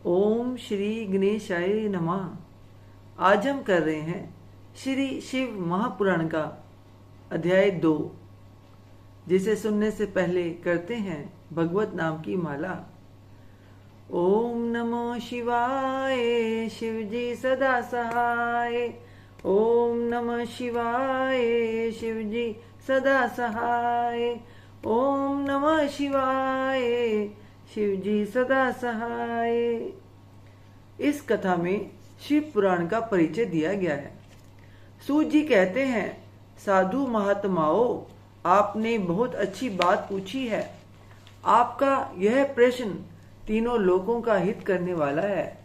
ओम श्री गणेशाय नमः। आज हम कर रहे हैं श्री शिव महापुराण का अध्याय 2, जिसे सुनने से पहले करते हैं भगवत नाम की माला। ओम नमो शिवाय, शिव जी सदा सहाय। ओम नमः शिवाय, शिव जी सदा सहाय। ओम नमः शिवाय, शिव जी सदा सहाय। इस कथा में शिव पुराण का परिचय दिया गया है। सूत जी कहते हैं, साधु महात्माओं, आपने बहुत अच्छी बात पूछी है। आपका यह प्रश्न तीनों लोगों का हित करने वाला है।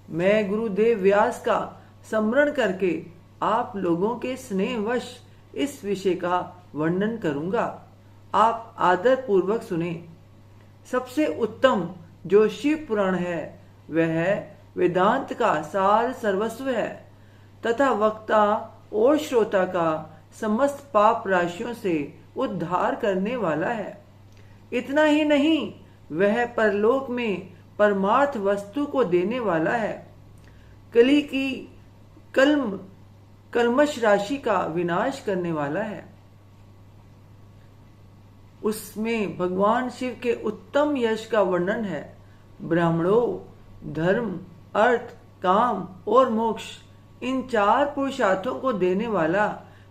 मैं गुरुदेव व्यास का स्मरण करके आप लोगों के स्नेहवश इस विषय का वर्णन करूंगा। आप आदर पूर्वक सुने। सबसे उत्तम जो शिव पुराण है वह वेदांत का सार सर्वस्व है तथा वक्ता और श्रोता का समस्त पाप राशियों से उद्धार करने वाला है। इतना ही नहीं, वह परलोक में परमार्थ वस्तु को देने वाला है। कली की कल्मश राशि का विनाश करने वाला है। उसमें भगवान शिव के उत्तम यश का वर्णन है। ब्राह्मणों, धर्म, अर्थ, काम और मोक्ष, इन 4 पुरुषार्थों को देने वाला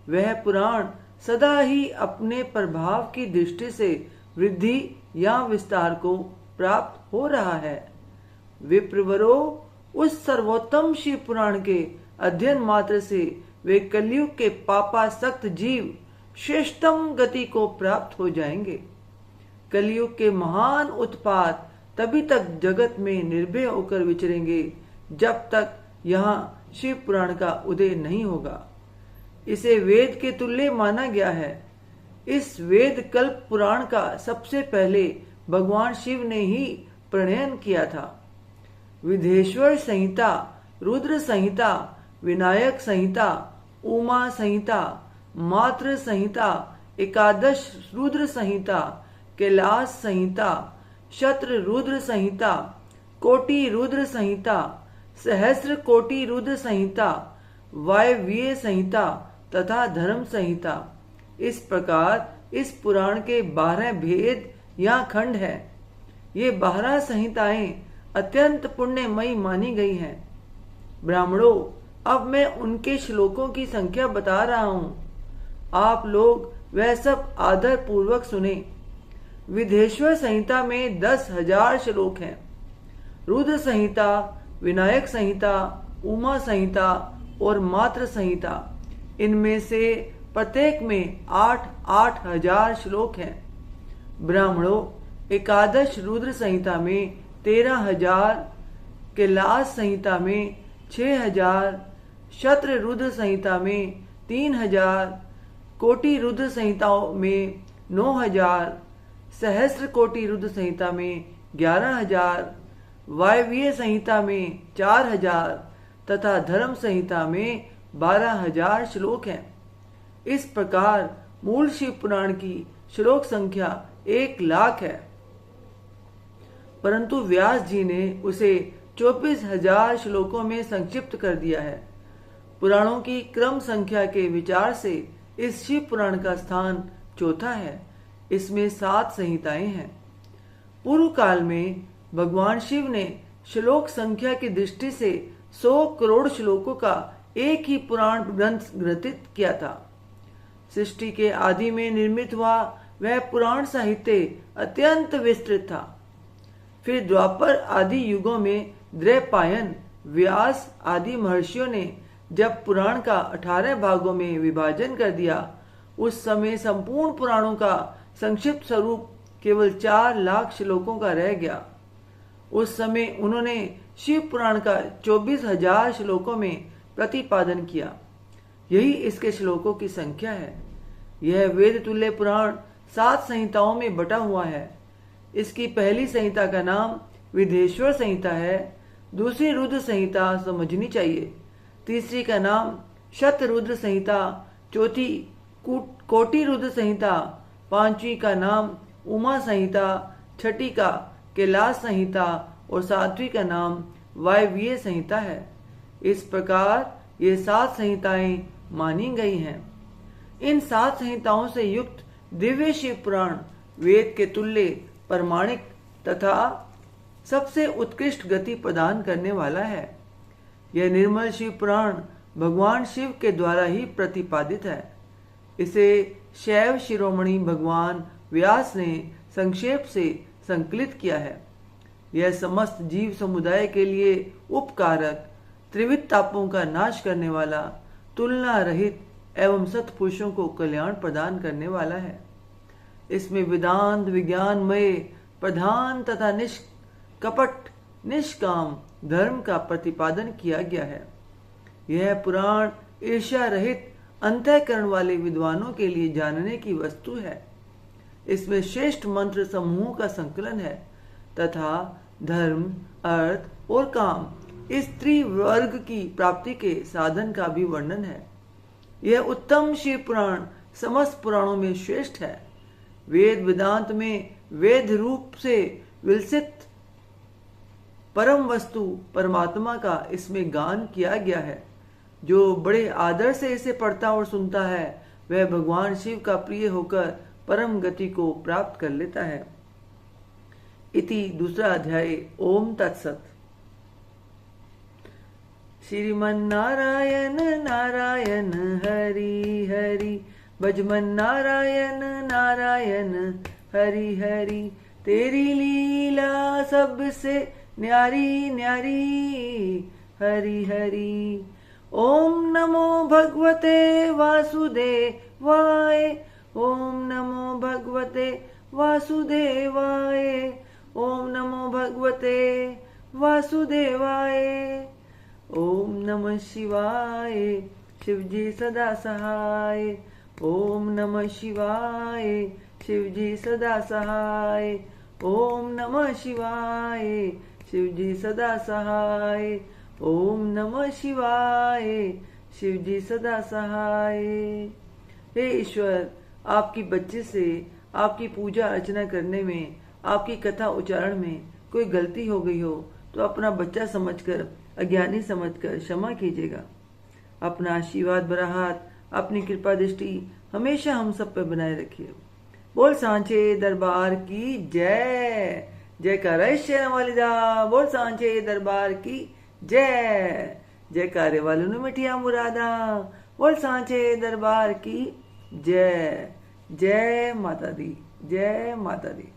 वह पुराण सदा ही अपने प्रभाव की दृष्टि से वृद्धि या विस्तार को प्राप्त हो रहा है। विप्रवरो, उस सर्वोत्तम शिव पुराण के अध्ययन मात्र से वे कलयुग के पापासक्त जीव श्रेष्ठतम गति को प्राप्त हो जाएंगे। कलयुग के महान उत्पात तभी तक जगत में निर्भय होकर विचरेंगे जब तक यहाँ शिव पुराण का उदय नहीं होगा। इसे वेद के तुल्य माना गया है। इस वेद कल्प पुराण का सबसे पहले भगवान शिव ने ही प्रणयन किया था। विधेश्वर संहिता, रुद्र संहिता, विनायक संहिता, उमा संहिता, मात्र संहिता, एकादश रुद्र संहिता, कैलाश संहिता, शत्र रुद्र संहिता, कोटि रुद्र संहिता, सहस्र कोटि रुद्र संहिता, वायव्य संहिता तथा धर्म संहिता, इस प्रकार इस पुराण के 12 भेद या खंड है। ये 12 संहिताएं अत्यंत पुण्यमयी मानी गई हैं। ब्राह्मणों, अब मैं उनके श्लोकों की संख्या बता रहा हूं। आप लोग वह सब आदर पूर्वक सुने। विधेश्वर संहिता में 10,000 श्लोक हैं। रुद्र संहिता, विनायक संहिता, उमा संहिता और मात्र संहिता, इनमें से प्रत्येक में 8-8 हजार श्लोक हैं। ब्राह्मणों, एकादश रुद्र संहिता में 13,000, कैलाश संहिता में 6,000, शत्र रुद्र संहिता में 3,000, कोटि रुद्र संहिताओं में 9,000, सहस्र कोटि रुद्र संहिता में 11,000, वायव्य संहिता में 4,000 तथा धर्म संहिता में 12,000 श्लोक हैं। इस प्रकार मूल शिव पुराण की श्लोक संख्या 1,00,000 है, परंतु व्यास जी ने उसे 24,000 श्लोकों में संक्षिप्त कर दिया है। पुराणों की क्रम संख्या के विचार से इस शिव पुराण का स्थान चौथा है। इसमें 7 संहिताएं हैं। पूर्व काल में भगवान शिव ने श्लोक संख्या की दृष्टि से 100 करोड़ श्लोकों का एक ही पुराण ग्रंथ ग्रथित किया था। सृष्टि के आदि में निर्मित हुआ वह पुराण साहित्य अत्यंत विस्तृत था। फिर द्वापर आदि युगों में द्वैपायन, व्यास आदि महर्षियों ने जब पुराण का 18 भागों में विभाजन कर दिया, उस समय संपूर्ण पुराणों का संक्षिप्त स्वरूप केवल 4,00,000 श्लोकों का रह गया। उस समय उन्होंने शिव पुराण का 24,000 श्लोकों में प्रतिपादन किया। यही इसके श्लोकों की संख्या है। यह वेद तुल्य पुराण 7 संहिताओं में बटा हुआ है। इसकी पहली संहिता का नाम विधेश्वर संहिता है। दूसरी रुद्र संहिता समझनी चाहिए। तीसरी का नाम शत रुद्र संहिता, चौथी कोटि रुद्र संहिता, 5वीं का नाम उमा संहिता, 6ठी का कैलाश संहिता और 7वीं का नाम वायवीय संहिता है। इस प्रकार ये 7 संहिताएं मानी गई हैं। इन 7 संहिताओं से युक्त दिव्य शिव पुराण वेद के तुल्य प्रमाणिक तथा सबसे उत्कृष्ट गति प्रदान करने वाला है। यह निर्मल शिव पुराण भगवान शिव के द्वारा ही प्रतिपादित है। इसे शैव शिरोमणि भगवान व्यास ने संक्षेप से संकलित किया है। यह समस्त जीव समुदाय के लिए उपकारक, त्रिविध तापों का नाश करने वाला, तुलना रहित एवं सत्पुरुषों को कल्याण प्रदान करने वाला है। इसमें वेदांत विज्ञानमय प्रधान तथा निष्कपट निष्काम धर्म का प्रतिपादन किया गया है। यह पुराण ईर्ष्या रहित अंतःकरण वाले विद्वानों के लिए जानने की वस्तु है। इसमें श्रेष्ठ मंत्र समूहों का संकलन है तथा धर्म, अर्थ और काम इस त्रिवर्ग की प्राप्ति के साधन का भी वर्णन है। यह उत्तम शिव पुराण समस्त पुराणों में श्रेष्ठ है। वेद वेदांत में वेद रूप से विलसित परम वस्तु परमात्मा का इसमें गान किया गया है। जो बड़े आदर से इसे पढ़ता और सुनता है वह भगवान शिव का प्रिय होकर परम गति को प्राप्त कर लेता है। इति दूसरा अध्याय। ओम तत्सत। श्रीमन्नारायण नारायण हरि हरि, भजमन नारायण नारायण हरि हरि। तेरी लीला सबसे न्यारी न्यारी हरि हरि। ओम नमो भगवते वासुदेवाय, ओम नमो भगवते वासुदेवाय, ओम नमो भगवते वासुदेवाय। ओम नमः शिवाय, शिवजी सदा सहाय। ओम नमः शिवाय, शिवजी सदा सहाय। ओम नमः शिवाय, शिवजी सदा सहाय। ओम नमः शिवाय, शिवजी सदा सहाय। हे ईश्वर, आपकी बच्चे से आपकी पूजा अर्चना करने में, आपकी कथा उच्चारण में कोई गलती हो गई हो तो अपना बच्चा समझकर, अज्ञानी समझकर क्षमा कीजिएगा। अपना आशीर्वाद भरा हाथ, अपनी कृपा दृष्टि हमेशा हम सब पर बनाए रखिए। बोल सांचे दरबार की जय। जयकारा शेरा वालिदा। बोल सांचे दरबार की जय। जयकारे वालों ने मिठिया मुरादा। बोल सांचे दरबार की जय। जय माता दी, जय माता दी।